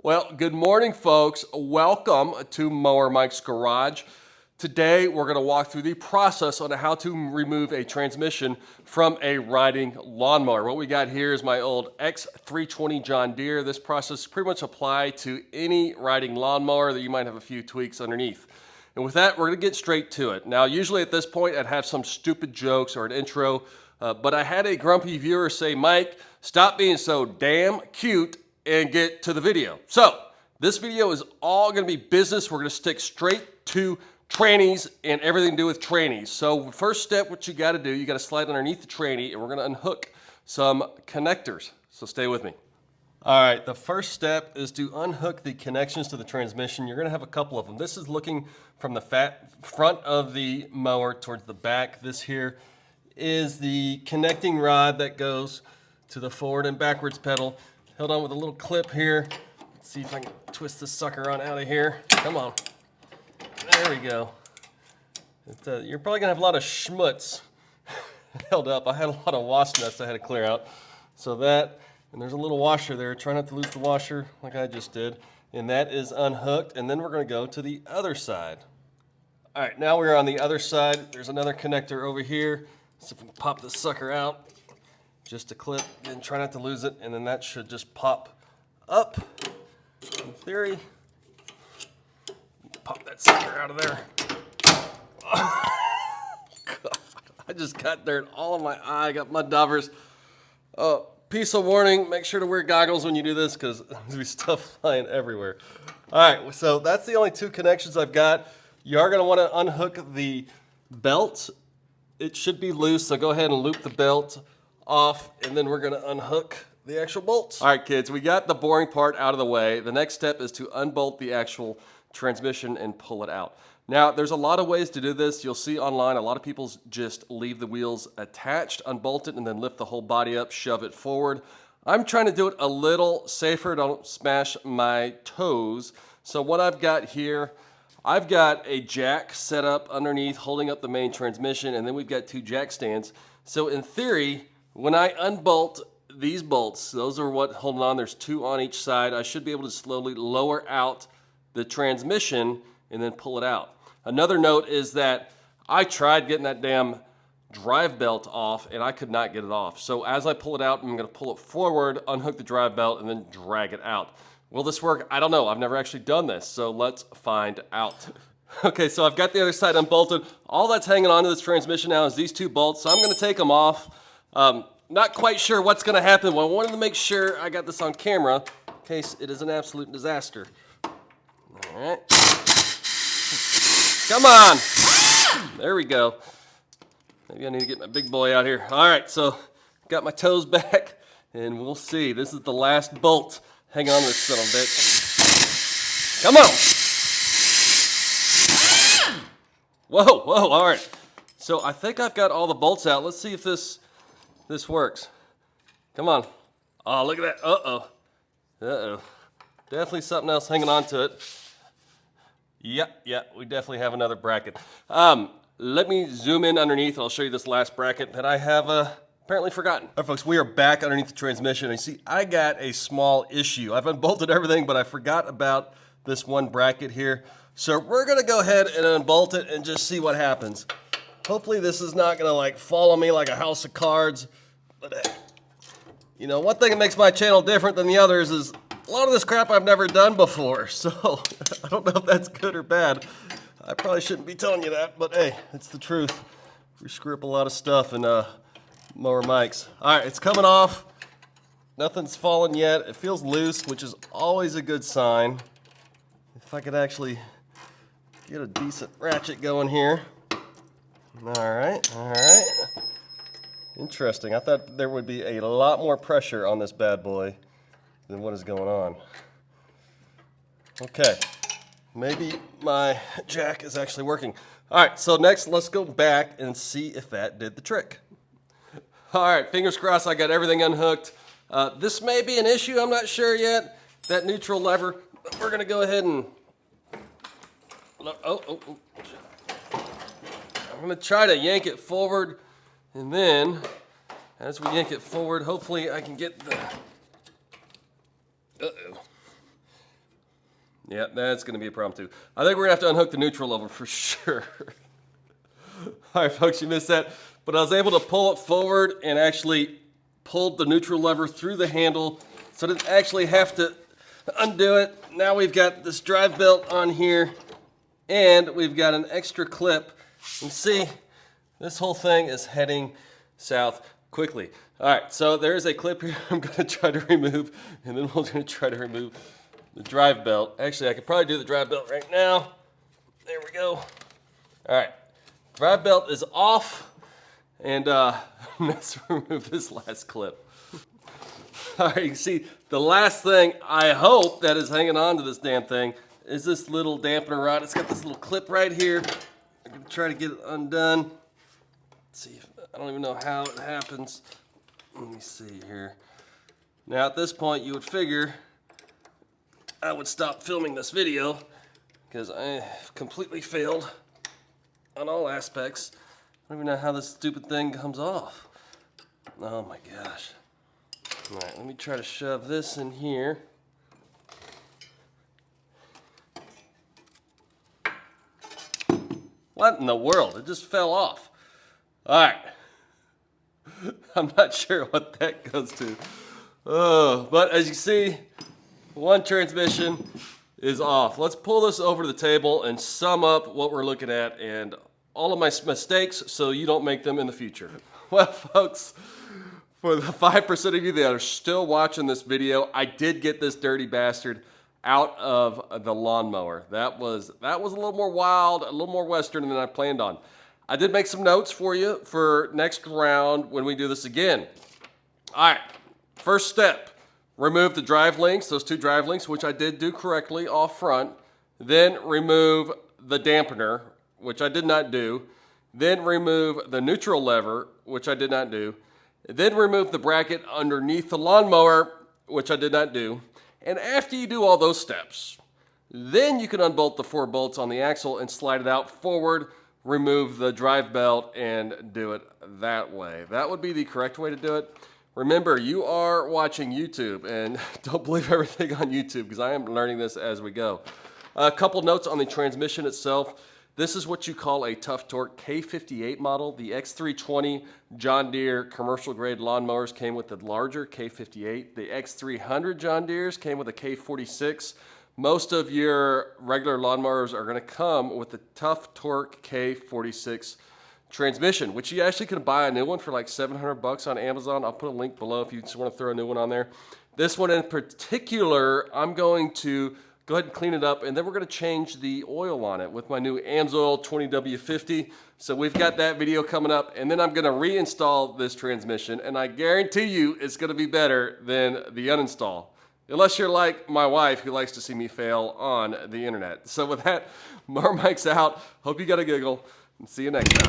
Well, good morning, folks. Welcome to Mower Mike's Garage. Today, we're going to walk through the process on how to remove a transmission from a riding lawnmower. What we got here is my old X320 John Deere. This process pretty much applies to any riding lawnmower that you might have a few tweaks underneath. And with that, we're going to get straight to it. Now, usually at this point, I'd have some stupid jokes or an intro, but I had a grumpy viewer say, Mike, stop being so damn cute and get to the video. So this video is all going to be business. We're going to stick straight to trannies and everything to do with trannies. So first step, what you got to do, you got to slide underneath the tranny and we're going to unhook some connectors. So stay with me. All right, the first step is to unhook the connections to the transmission. You're going to have a couple of them. This is looking from the front of the mower towards the back. This here is the connecting rod that goes to the forward and backwards pedal. Held on with a little clip here. Let's see if I can twist this sucker on out of here. Come on. There we go. You're probably gonna have a lot of schmutz held up. I had a lot of wasp nests I had to clear out. So that, and there's a little washer there. Try not to lose the washer like I just did. And that is unhooked. And then we're gonna go to the other side. All right, now we're on the other side. There's another connector over here. So if we can pop this sucker out. Just a clip, and try not to lose it, and then that should just pop up. In theory, pop that sucker out of there. God, I just got dirt all in my eye. I got mud daubers. Piece of warning: make sure to wear goggles when you do this, because there's gonna be stuff flying everywhere. All right, so that's the only two connections I've got. You are gonna want to unhook the belt. It should be loose, so go ahead and loop the belt off, and then we're going to unhook the actual bolts. All right, kids, we got the boring part out of the way. The next step is to unbolt the actual transmission and pull it out. Now, there's a lot of ways to do this. You'll see online a lot of people just leave the wheels attached, unbolt it, and then lift the whole body up, shove it forward. I'm trying to do it a little safer, don't smash my toes. So what I've got here, I've got a jack set up underneath holding up the main transmission, and then we've got two jack stands. So in theory, when I unbolt these bolts, those are what holding on, there's two on each side, I should be able to slowly lower out the transmission and then pull it out. Another note is that I tried getting that damn drive belt off and I could not get it off. So as I pull it out, I'm gonna pull it forward, unhook the drive belt, and then drag it out. Will this work? I don't know. I've never actually done this, so let's find out. Okay, so I've got the other side unbolted. All that's hanging onto this transmission now is these two bolts, so I'm gonna take them off. Not quite sure what's gonna happen. Well, I wanted to make sure I got this on camera in case it is an absolute disaster. All right. Come on. There we go. Maybe I need to get my big boy out here. All right, so got my toes back and we'll see. This is the last bolt. Hang on to this son of a bitch. Come on. Whoa, all right. So I think I've got all the bolts out. Let's see if this works. Come on. Oh, look at that. Uh-oh. Definitely something else hanging on to it. Yeah, we definitely have another bracket. Let me zoom in underneath. I'll show you this last bracket that I have apparently forgotten. All right, folks, we are back underneath the transmission. And you see, I got a small issue. I've unbolted everything, but I forgot about this one bracket here. So we're gonna go ahead and unbolt it and just see what happens. Hopefully this is not gonna like fall on me like a house of cards. But hey, you know, one thing that makes my channel different than the others is a lot of this crap I've never done before. So I don't know if that's good or bad. I probably shouldn't be telling you that, but hey, it's the truth. We screw up a lot of stuff in Mower Mike's. All right, it's coming off. Nothing's fallen yet. It feels loose, which is always a good sign. If I could actually get a decent ratchet going here. All right. Interesting. I thought there would be a lot more pressure on this bad boy than what is going on. Okay. Maybe my jack is actually working. All right, so next let's go back and see if that did the trick. All right, fingers crossed I got everything unhooked. This may be an issue, I'm not sure yet. That neutral lever, we're gonna go ahead and, I'm gonna try to yank it forward, and then as we yank it forward, hopefully I can get the, Yeah, that's going to be a problem too. I think we're going to have to unhook the neutral lever for sure. All right, folks, you missed that. But I was able to pull it forward and actually pulled the neutral lever through the handle, so I didn't actually have to undo it. Now we've got this drive belt on here, and we've got an extra clip. And see, this whole thing is heading south quickly. All right, so there's a clip here I'm going to try to remove, and then we're going to try to remove the drive belt. Actually, I could probably do the drive belt right now. There we go. All right, drive belt is off. And let's remove this last clip. All right, you can see the last thing I hope that is hanging on to this damn thing is this little dampener rod. It's got this little clip right here. I'm gonna try to get it undone. Let's see, I don't even know how it happens. Let me see here. Now at this point you would figure I would stop filming this video because I completely failed on all aspects. I don't even know how this stupid thing comes off. Oh my gosh. All right, let me try to shove this in here. What in the world? It just fell off. All right. I'm not sure what that goes to. Oh, but as you see, one transmission is off. Let's pull this over to the table and sum up what we're looking at and all of my mistakes so you don't make them in the future. Well, folks, for the 5% of you that are still watching this video, I did get this dirty bastard out of the lawnmower. That was a little more wild, a little more Western than I planned on. I did make some notes for you for next round when we do this again. All right, first step, remove the drive links, those two drive links, which I did do correctly off front. Then remove the dampener, which I did not do. Then remove the neutral lever, which I did not do. Then remove the bracket underneath the lawnmower, which I did not do. And after you do all those steps, then you can unbolt the 4 bolts on the axle and slide it out forward, remove the drive belt, and do it that way. That would be the correct way to do it. Remember, you are watching YouTube, and don't believe everything on YouTube because I am learning this as we go. A couple notes on the transmission itself. This is what you call a Tuff Torq K58 model. The x320 John Deere commercial grade lawnmowers came with the larger K58. The x300 John Deeres came with a K46. Most of your regular lawnmowers are going to come with the Tuff Torq K46 transmission, which you actually can buy a new one for like $700 on Amazon. I'll put a link below if you just want to throw a new one on there. This one in particular, I'm going to go ahead and clean it up, and then we're going to change the oil on it with my new AMSOIL 20W50. So we've got that video coming up, and then I'm going to reinstall this transmission, and I guarantee you it's going to be better than the uninstall. Unless you're like my wife who likes to see me fail on the internet. So with that, Mower Mike's out. Hope you got a giggle, and see you next time.